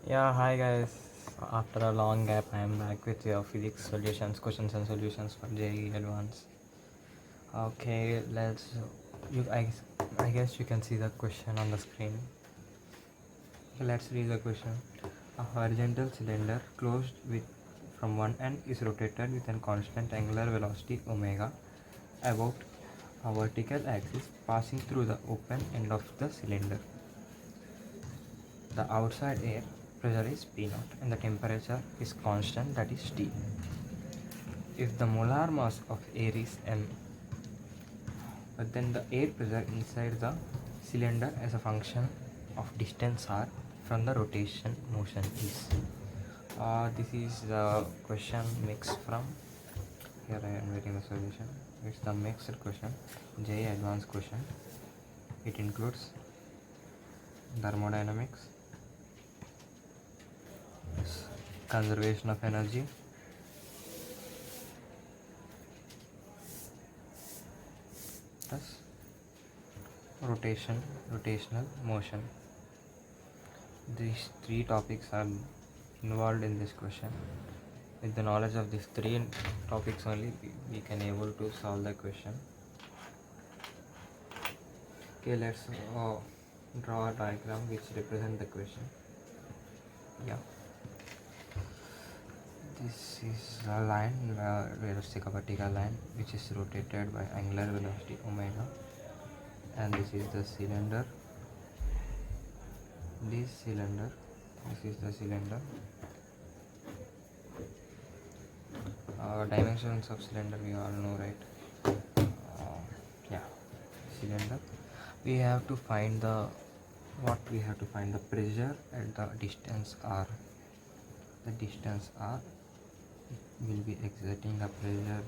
Yeah, hi guys. After a long gap, I am back with your physics solutions, questions and solutions for JEE Advanced. Okay, let's. You, I guess you can see the question on the screen. Let's read the question. A horizontal cylinder closed with from one end is rotated with a constant angular velocity omega about a vertical axis passing through the open end of the cylinder. The outside air pressure is P0 and the temperature is constant, that is T. If the molar mass of air is m, then the air pressure inside the cylinder as a function of distance r from the rotation motion is. This is the question mixed from here. I am writing the solution. It's the mixed question, JEE Advanced question. It includes thermodynamics, conservation of energy, plus rotational motion. These three topics are involved in this question. With the knowledge of these three topics only, we can able to solve the question. Okay, let's draw a diagram which represent the question. Yeah, this is a line, let's take a vertical line which is rotated by angular velocity omega, and this is the cylinder. This is the cylinder. Dimensions of cylinder we all know, right? Yeah, cylinder. We have to find the pressure at the distance r. The distance r will be exerting the pressure,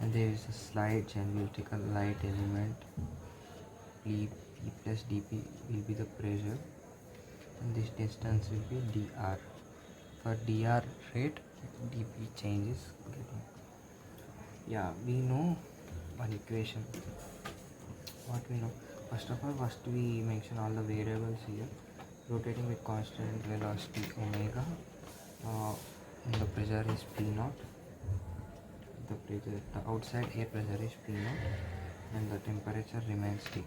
and there is a slight change. We'll take a light element. P plus dp will be the pressure, and this distance will be dr. For dr rate, dp changes. Yeah, we know one equation. What we know? First of all, we mention all the variables here. Rotating with constant velocity omega, and the pressure is P0. The outside air pressure is P0, and the temperature remains T.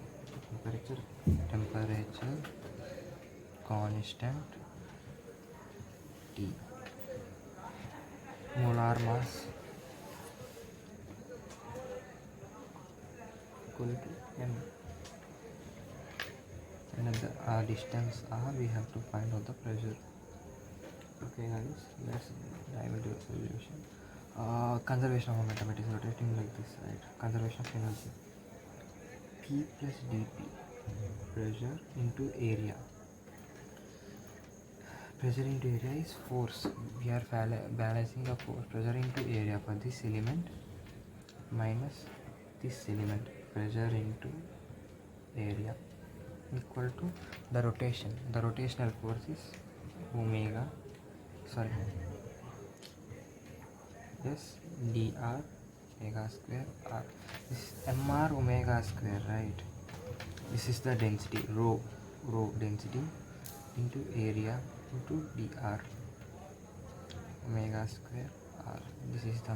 Temperature constant T. Molar mass equal to m. And at the distance r, we have to find out the pressure. Okay guys, let's dive into the solution. Conservation of momentum, it is rotating like this, right? Conservation of energy. P plus dp, pressure into area. Pressure into area is force. We are balancing the force. Pressure into area for this element minus this element. Pressure into area equal to the rotation. The rotational force is omega dr omega square r. This is mr omega square, right? This is the density, rho density into area into dr omega square r. This is the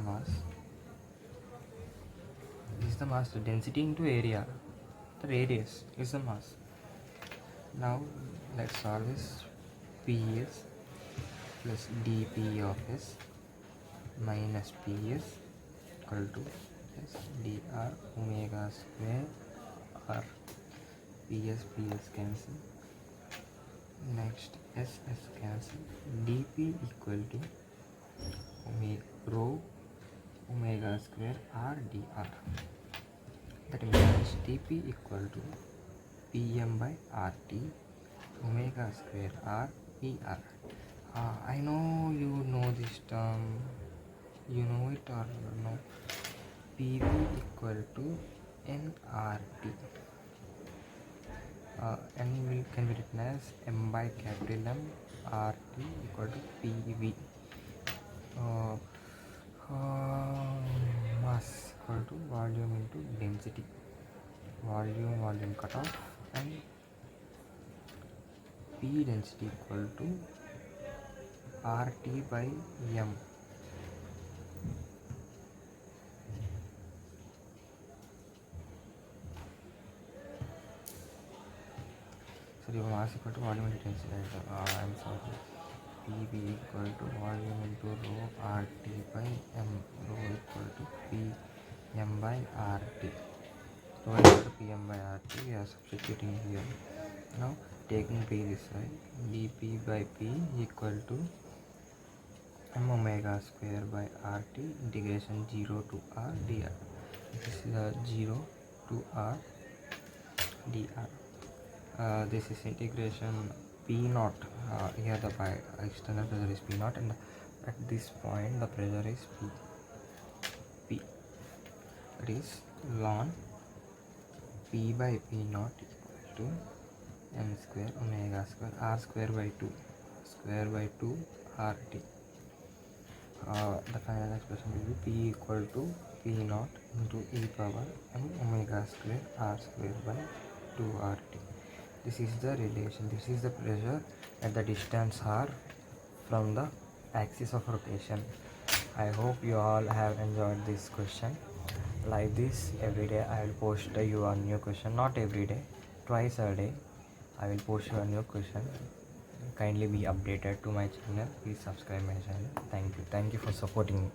mass. The density into area. The radius is the mass. Now let's solve this. Ps plus dp of s minus ps equal to s dr omega square r. ps cancel. Next s cancel. dp equal to rho omega square r dr. That means dp equal to pm by rt omega square r pr. I know you know this term. You know it or no? PV equal to nRT. N can be written as m by capital M, RT equal to PV. Mass equal to volume into density. Volume cutoff, and P density equal to RT by M. Sorry, mass equal to volume into density. I'm sorry. PV equal to volume into rho RT by M. Rho equal to PM by RT. Rho equal to PM by RT. We are substituting here. Now taking P this side. dP by P equal to M omega square by RT integration 0 to R dr. This is 0 to R dr. This is integration P naught. Here the external pressure is P naught, and at this point the pressure is P. It is ln P by P naught equal to M square omega square R square by 2 RT. The final expression will be P equal to P naught into e power M omega square R square by 2 RT. This is the relation. This is the pressure at the distance r from the axis of rotation. I hope you all have enjoyed this question. Like this, every day I will post you a new question. Not every day, twice a day I will post you a new question. Kindly be updated to my channel. Please subscribe my channel. Thank you for supporting me.